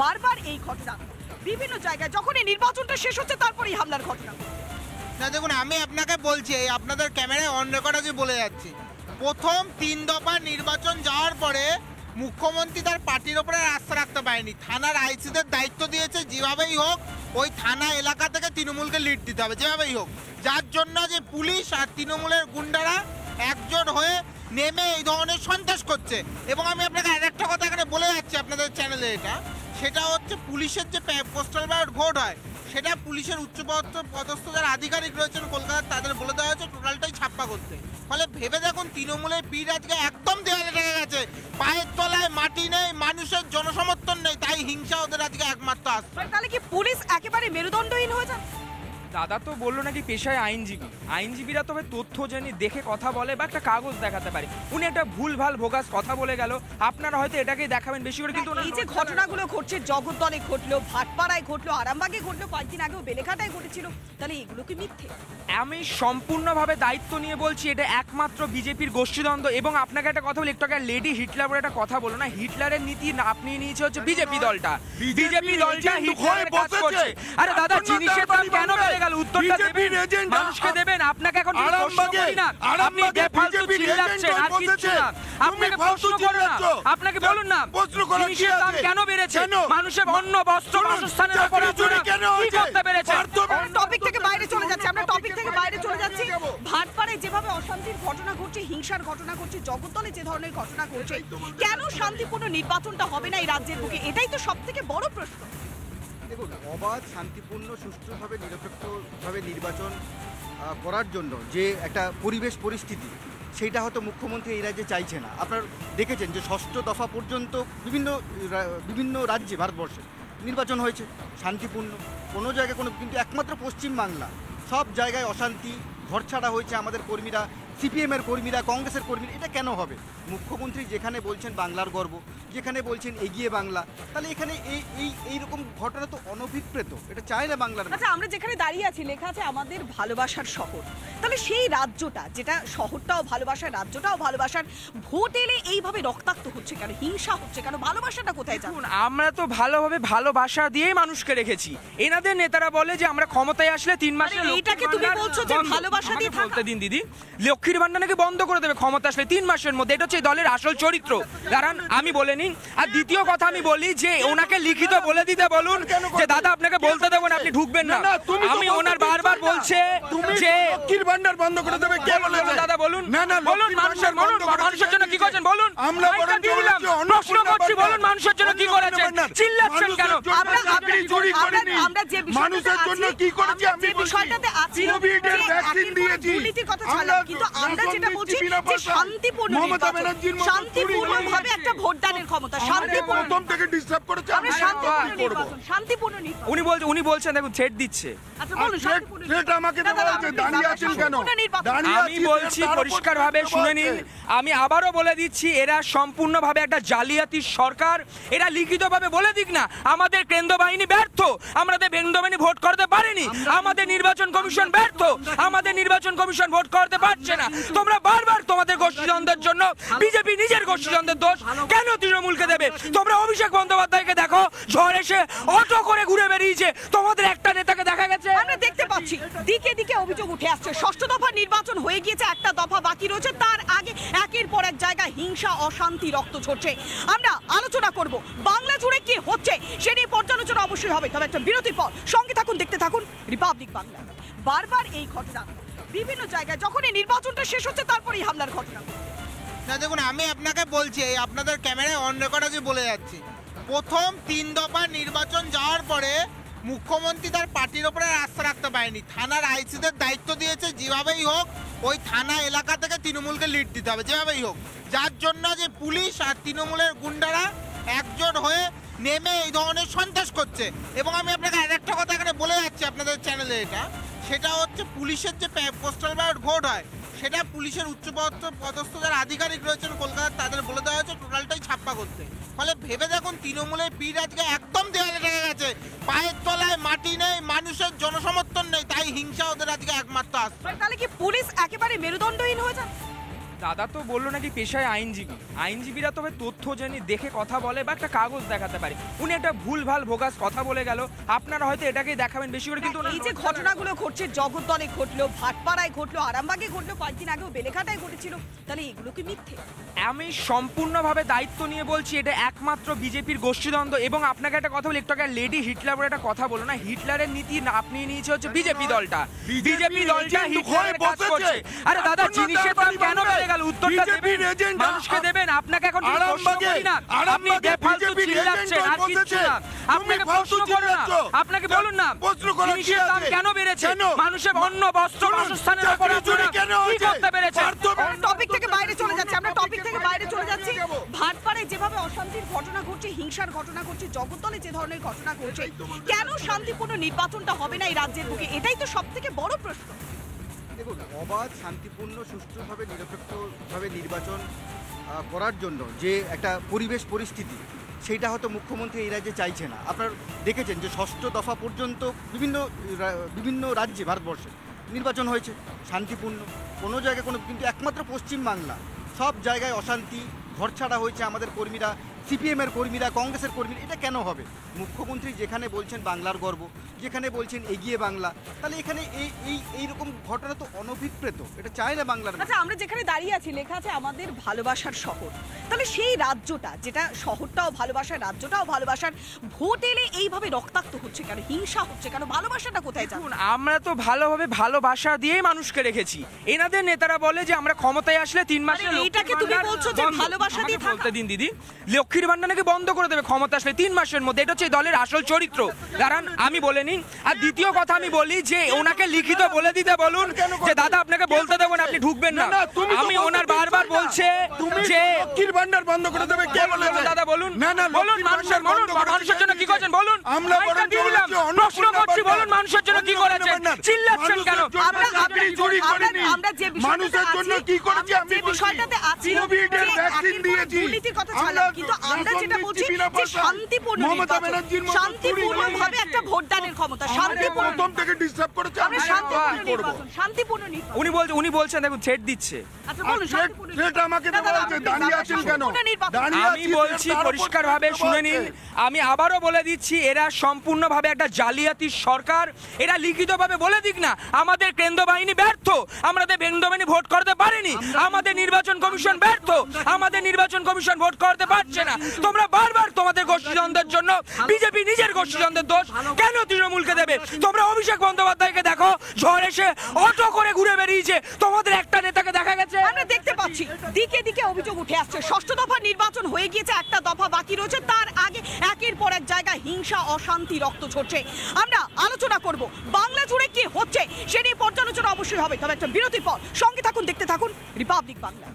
বারবার এই ঘটনা বিভিন্ন জায়গায়, যখন এই নির্বাচনটা শেষ হচ্ছে তারপরেই হামলার ঘটনা। না দেখুন, আমি আপনাকে বলছি, আপনাদের ক্যামেরায় অন রেকর্ড আছে বলে যাচ্ছি, প্রথম 3 দফা নির্বাচন যাওয়ার পরে মুখ্যমন্ত্রী তার পার্টির ওপরে আস্থা রাখতে পারেনি। থানার আইসিদের দায়িত্ব দিয়েছে যেভাবেই হোক ওই থানা এলাকা থেকে তৃণমূলকে লিড দিতে হবে যেভাবেই হোক, যার জন্য যে পুলিশ আর তৃণমূলের গুন্ডারা একজোট হয়ে নেমে এই ধরনের সন্ত্রাস করছে। এবং আমি আপনাকে আরেকটা কথা এখানে বলে যাচ্ছি আপনাদের চ্যানেলে, সেটা হচ্ছে পুলিশের যে পোস্টাল ব্যালট ভোট হয় সেটা পুলিশের পদস্থ যারা আধিকারিক রয়েছেন কলকাতার তাদের বলে দেওয়া হয়েছে টোটালটাই ছাপ্পা করতে। ফলে ভেবে দেখুন তৃণমূলের পিঠ আজকে একদম দেওয়ালে লেগে গেছে, পায়ের তলায় মাটি নেই, মানুষের জনসমর্থন নেই, তাই হিংসা ওদের আজকে একমাত্র আসছে। তাহলে কি পুলিশ একেবারে মেরুদণ্ডহীন হয়ে যায়? দাদা তো বললো নাকি পেশায় আইনজীবীরা তবে তথ্য জেনে দেখে কথা বলে বা একটা কাগজ দেখাতে পারে। উনি একটা ভুলভাল ভোগাস কথা বলে গেল, আপনারা হয়তো এটাকেই দেখাবেন বেশি করে। কিন্তু এই যে ঘটনাগুলো ঘটছে, জগদ্দলে ঘটলো, ভাটপাড়ায় ঘটলো, আরামবাগে ঘটলো, কয়েকদিন আগেও বেলেঘাটায় ঘটেছিল, তাহলে এগুলো কি মিথ্যে? আমি সম্পূর্ণভাবে দায়িত্ব নিয়ে বলছি এটা একমাত্র বিজেপির গোষ্ঠীদ্বন্দ্ব। এবং আপনাকে একটা কথা বলি, একটু আগে লেডি হিটলার বলে একটা কথা বলো না, হিটলারের নীতি আপনি নিয়েছে হচ্ছে বিজেপি দলটা হিটলারের কাজ করছে। আরে দাদা জিনিসের দাম কেন বেড়ে গেল উত্তরটা দেবেন, মানুষকে দেবেন। আপনাকে এখন প্রশ্ন করি না, আপনি বেফালতু চিল্লাচ্ছেন আর কিচ্ছু না, আপনাকে প্রশ্ন করো না, আপনাকে বলুন না জিনিসের দাম কেন বেড়েছে, মানুষের অন্ন বস্ত্র বাসস্থানের উপর আপনারা কি করতে পেরেছেন? টপিক থেকে বাইরে চলে যাচ্ছে, আমরা টপিক থেকে বাইরে চলে যাচ্ছি। ভাটপাড়ায় যেভাবে অশান্তির ঘটনা ঘটছে, হিংসার ঘটনা ঘটছে, জগদ্দলে যে ধরনের ঘটনা ঘটছে, কেন শান্তিপূর্ণ নির্বাচনটা হবে না এই রাজ্যের বুকে? এটাই তো সবথেকে বড় প্রশ্ন। দেখুন, অবাধ, শান্তিপূর্ণ, সুষ্ঠুভাবে, নিরপেক্ষভাবে নির্বাচন করার জন্য যে একটা পরিবেশ পরিস্থিতি, সেইটা হয়তো মুখ্যমন্ত্রী এই রাজ্যে চাইছে না। আপনারা দেখেছেন যে 6ষ্ঠ দফা পর্যন্ত বিভিন্ন রাজ্যে ভারতবর্ষে নির্বাচন হয়েছে শান্তিপূর্ণ, কোনো জায়গায় কোনো, কিন্তু একমাত্র পশ্চিমবাংলা সব জায়গায় অশান্তি, ঘরছাড়া হয়েছে আমাদের কর্মীরা, সিপিএমের কর্মীরা, কংগ্রেসের কর্মীরা। এটা কেন হবে? মুখ্যমন্ত্রী যেখানে বলছেন বাংলার গর্ব, যেখানে বলছেন এগিয়ে বাংলা, তাহলে এখানে এইরকম ঘটনা তো অনভিপ্রেত, এটা চায় না বাংলার। আচ্ছা, আমরা যেখানে দাঁড়িয়ে আছি লেখা আছে আমাদের ভালোবাসার শহর, তাহলে সেই রাজ্যটা, যেটা শহরটাও ভালোবাসার, রাজ্যটাও ভালোবাসার, ভোট এলে এইভাবে রক্তাক্ত হচ্ছে কেন, হিংসা হচ্ছে কেন, ভালোবাসাটা কোথায় যাচ্ছে? আমরা তো ভালোভাবে ভালোবাসা দিয়েই মানুষকে রেখেছি। এনাদের নেতারা বলে যে আমরা ক্ষমতায় আসলে 3 মাসে, এইটাকে তুমি বলছো যে ভালোবাসা দিয়ে বলতে দিন দিদি, লক্ষ্মীর ভান্ডার নাকি বন্ধ করে দেবে ক্ষমতা আসলে 3 মাসের মধ্যে। এটা হচ্ছে দলের আসল চরিত্র। কারণ আমি বলে নিন। আর দ্বিতীয় কথা আমি বলি যে ওনাকে লিখিত বলে দিতে বলুন যে দাদা আপনাকে বলতে দেবো না, আপনি ঢুকবেন না। আমি ওনার বারবার বলছে যে লক্ষ্মীর ভান্ডার বন্ধ করে দেবে, কে বলেছে? দাদা বলুন, বলুন মানুষের জন্য কি করেছেন বলুন। আমরা প্রশ্ন করছি, বলুন মানুষের জন্য কি করেছেন, চিল্লাচ্ছেন কেন? আমরা যে মানুষের জন্য কি করেছি, আমি বিষয়টাতে আছি, কোভিডের ভ্যাকসিন দিয়েছি, দুর্নীতির কথা ছাড়লাম, কিন্তু আমরা যেটা বলছি যে শান্তিপূর্ণভাবে একটা ভোটদানের ক্ষমতা, শান্তিপূর্ণ, প্রথম থেকে ডিস্টার্ব করেছে, আমরা শান্তিপূর্ণ নির্বাচন। উনি বলছেন দেখুন থ্রেট দিচ্ছে। আচ্ছা বলুন, সেটা আমাকে বলছে দাঁড়িয়ে আছেন কেন? আমি বলছি পরিষ্কারভাবে শুনে নিন, আমি আবারও বলে দিচ্ছি এরা সম্পূর্ণভাবে একটা জালিয়াতি সরকার। এরা লিখিতভাবে বলে দিক না আমাদের কেন্দ্র বাহিনী ব্যর্থ, আমাদের কেন্দ্র বাহিনী ভোট করতে পারেনি, আমাদের নির্বাচন কমিশন ব্যর্থ, আমাদের নির্বাচন কমিশন ভোট করতে পারছে না। তোমরা বারবার তোমাদের গোষ্ঠীদ্বন্দ্বের জন্য, বিজেপি নিজের গোষ্ঠীদ্বন্দ্বের দোষ কেন তৃণমূলকে দেবে? তোমরা অভিষেক বন্দ্যোপাধ্যায়কে দেখো, ঝড় এসে অটো করে ঘুরে বেরিয়েছে, তোমাদের একটা নেতাকে দেখা গেছে? আমরা দেখতে পাচ্ছি দিকে দিকে অভিযোগ উঠে আসছে, 6ষ্ঠ দফা নির্বাচন হয়ে গিয়েছে, একটা দফা বাকি রয়েছে, তার আগে একের পর এক জায়গায় হিংসা, অশান্তি, রক্ত ঝরছে। আমরা আলোচনা করব বাংলা জুড়ে কি হচ্ছে সে নিয়ে, পর্যালোচনা অবশ্যই হবে, তবে একটা বিরতির পর। সঙ্গে থাকুন, দেখতে থাকুন রিপাবলিক বাংলা। বারবার এই ঘটনা বিভিন্ন জায়গায়, যখন এই নির্বাচনটা শেষ হচ্ছে তারপরেই হামলার ঘটনা। না দেখুন, আমি আপনাকে বলছি, আপনাদের ক্যামেরায় অন রেকর্ড আছে বলে যাচ্ছি, প্রথম 3 দফা নির্বাচন যাওয়ার পরে মুখ্যমন্ত্রী তার পার্টির ওপরে আস্থা রাখতে পারেনি। থানার আইসিদের দায়িত্ব দিয়েছে যেভাবেই হোক ওই থানা এলাকা থেকে তৃণমূলকে লিড দিতে হবে যেভাবেই হোক, যার জন্য যে পুলিশ আর তৃণমূলের গুন্ডারা একজোট হয়ে নেমে এই ধরনের সন্ত্রাস করছে। এবং আমি আপনাকে আরেকটা কথা এখানে বলে যাচ্ছি আপনাদের চ্যানেলে, সেটা হচ্ছে পুলিশের যে পোস্টাল ব্যালট ভোট হয় সেটা পুলিশের পদস্থ যারা আধিকারিক রয়েছেন কলকাতার তাদের বলে দেওয়া হয়েছে টোটালটাই ছাপ্পা করতে। ফলে ভেবে দেখুন তৃণমূলের পিঠ আজকে একদম দেওয়ালে লেগে গেছে, পায়ের তলায় মাটি নেই, মানুষের জনসমর্থন নেই, তাই হিংসা ওদের আজকে একমাত্র আসছে। তাহলে কি পুলিশ একেবারে মেরুদণ্ডহীন হয়ে যায়? দাদা তো বললো নাকি পেশায় আইনজীবীরা তবে তথ্য জেনে দেখে কথা বলে বা একটা কাগজ দেখাতে পারে। উনি একটা ভুলভাল ভোগাস কথা বলে গেল, আপনারা হয়তো এটাকেই দেখাবেন বেশি করে, কিন্তু এই যে ঘটনাগুলো ঘটছে, জগদ্দলে ঘটলো, ভাটপাড়ায় ঘটলো, আরামবাগে ঘটলো, কয়েকদিন আগেও বেলেঘাটায় ঘটেছিল, তাহলে এগুলো কি মিথ্যে? আমি সম্পূর্ণভাবে দায়িত্ব নিয়ে বলছি এটা একমাত্র বিজেপির গোষ্ঠীদ্বন্দ্ব। এবং আপনাকে একটা কথা বলি, একটু আগে লেডি হিটলার বলে একটা কথা বলো না, হিটলারের নীতি আপনি নিয়েছে হচ্ছে বিজেপি দলটা হিটলারের কাজ করছে। আরে দাদা, জিনিসের দাম কেন বেড়ে গেল? উত্তরটা দেবেন, মানুষকে দেবেন। আপনাকে এখন প্রশ্ন করি না, আপনি বেফালতু চিল্লাচ্ছেন আর কিচ্ছু না। আপনাকে প্রশ্ন করো না, আপনাকে বলুন না জিনিসের দাম কেন বেড়েছে, মানুষের অন্ন বস্ত্র বাসস্থানের উপর আপনারা কি করতে পেরেছেন? টপিক থেকে বাইরে চলে যাচ্ছে, আমরা টপিক থেকে বাইরে চলে যাচ্ছি। ভাটপাড়ায় যেভাবে অশান্তির ঘটনা ঘটছে, হিংসার ঘটনা ঘটছে, জগদ্দলে যে ধরনের ঘটনা ঘটছে, কেন শান্তিপূর্ণ নির্বাচনটা হবে না এই রাজ্যের বুকে? এটাই তো সবথেকে বড় প্রশ্ন। দেখুন, অবাধ, শান্তিপূর্ণ, সুষ্ঠুভাবে নিরপেক্ষভাবে নির্বাচন করার জন্য যে একটা পরিস্থিতি, সেইটা হয়তো মুখ্যমন্ত্রী এই রাজ্যে চাইছে না। আপনারা দেখেছেন যে 6ষ্ঠ দফা পর্যন্ত বিভিন্ন রাজ্যে ভারতবর্ষে নির্বাচন হয়েছে শান্তিপূর্ণ, কোনো জায়গায় কোনো, কিন্তু একমাত্র পশ্চিমবাংলা সব জায়গায় অশান্তি, ঘরছাড়া হয়েছে আমাদের কর্মীরা, সিপিএমের কর্মীরা, কংগ্রেসের কর্মীরা। এটা কেন হবে? মুখ্যমন্ত্রী যেখানে বলছেন বাংলার গর্ব, যেখানে বলছেন এগিয়ে বাংলা, তাহলে এখানে এইরকম ঘটনা তো অনভিপ্রেত, এটা চায় না বাংলার। আচ্ছা, আমরা যেখানে দাঁড়িয়ে আছি লেখা আছে আমাদের ভালোবাসার শহর, তাহলে সেই রাজ্যটা, যেটা শহরটাও ভালোবাসার, রাজ্যটাও ভালোবাসার, ভোট এলে এইভাবে রক্তাক্ত হচ্ছে কেন, হিংসা হচ্ছে কেন, ভালোবাসাটা কোথায় যাবে? আমরা তো ভালোভাবে ভালোবাসা দিয়েই মানুষকে রেখেছি। এনাদের নেতারা বলে যে আমরা ক্ষমতায় আসলে 3 মাসে এইটাকে তুমি বলছো যে ভালোবাসা দিয়ে থাকা? বলতে দিন দিদি, লক্ষ্মীর ভান্ডার নাকি বন্ধ করে দেবে ক্ষমতা আসলে 3 মাসের মধ্যে। এটা হচ্ছে দলের আসল চরিত্র। কারণ আমি বলে নিন। আর দ্বিতীয় কথা আমি বলি যে ওনাকে লিখিত বলে দিতে বলুন যে দাদা আপনাকে বলতে দেবো না, আপনি ঢুকবেন না। আমি ওনার বারবার বলছে যে লক্ষ্মীর ভান্ডার বন্ধ করে দেবে, কে বলেছে? দাদা বলুন, না না, বলুন মানুষের জন্য কি করেছেন বলুন। আমরা প্রশ্ন করছি, বলুন মানুষের জন্য কি করেছেন, চিল্লাচ্ছেন কেন? আমরা যে মানুষের জন্য কি করেছি আমি বিষয়টাতে আছি, কোভিডের ভ্যাকসিন দিয়েছি, দুর্নীতির কথা ছাড়লাম, কিন্তু আমরা যেটা বলছি যে শান্তিপূর্ণ শান্তিপূর্ণভাবে একটা ভোটদানের ক্ষমতা, শান্তিপূর্ণ প্রথম থেকে ডিস্টার্ব করেছে। আমরা শান্তিপূর্ণ নির্বাচন। উনি বলছেন দেখুন থ্রেট দিচ্ছে। আচ্ছা বলুন, সেটা আমাকে দেওয়া হয়েছে, দাঁড়িয়ে আছেন কেন? আমি বলছি পরিষ্কারভাবে শুনে নিন, আমি আবারও বলে দিচ্ছি এরা সম্পূর্ণভাবে একটা জালিয়াতি সরকার। এরা লিখিতভাবে বলে দিক না আমাদের কেন্দ্র বাহিনী ব্যর্থ, আমাদের কেন্দ্র বাহিনী ভোট করতে পারেনি, আমাদের নির্বাচন কমিশন ব্যর্থ, আমাদের নির্বাচন কমিশন ভোট করতে পারছে না। তোমরা বারবার তোমাদের গোষ্ঠীদ্বন্দ্বের জন্য, বিজেপি নিজের গোষ্ঠীদ্বন্দ্বের দোষ কেন তৃণমূলকে দেবে? তোমরা অভিষেক বন্দ্যোপাধ্যায়কে দেখো, ঝড় এসে অটো করে ঘুরে বেরিয়েছে, তোমাদের একটা নেতাকে দেখা গেছে? আমরা দেখতে পাচ্ছি দিকে দিকে অভিযোগ উঠে আসছে, 6ষ্ঠ দফা নির্বাচন হয়ে গিয়েছে, একটা দফা বাকি রয়েছে, তার আগে একের পর এক জায়গায় হিংসা, অশান্তি, রক্ত ঝরছে। আমরা আলোচনা করব বাংলা জুড়ে কি হচ্ছে সে নিয়ে, পর্যালোচনা অবশ্যই হবে, তবে একটা বিরতির পর। সঙ্গে থাকুন, দেখতে থাকুন রিপাবলিক বাংলা।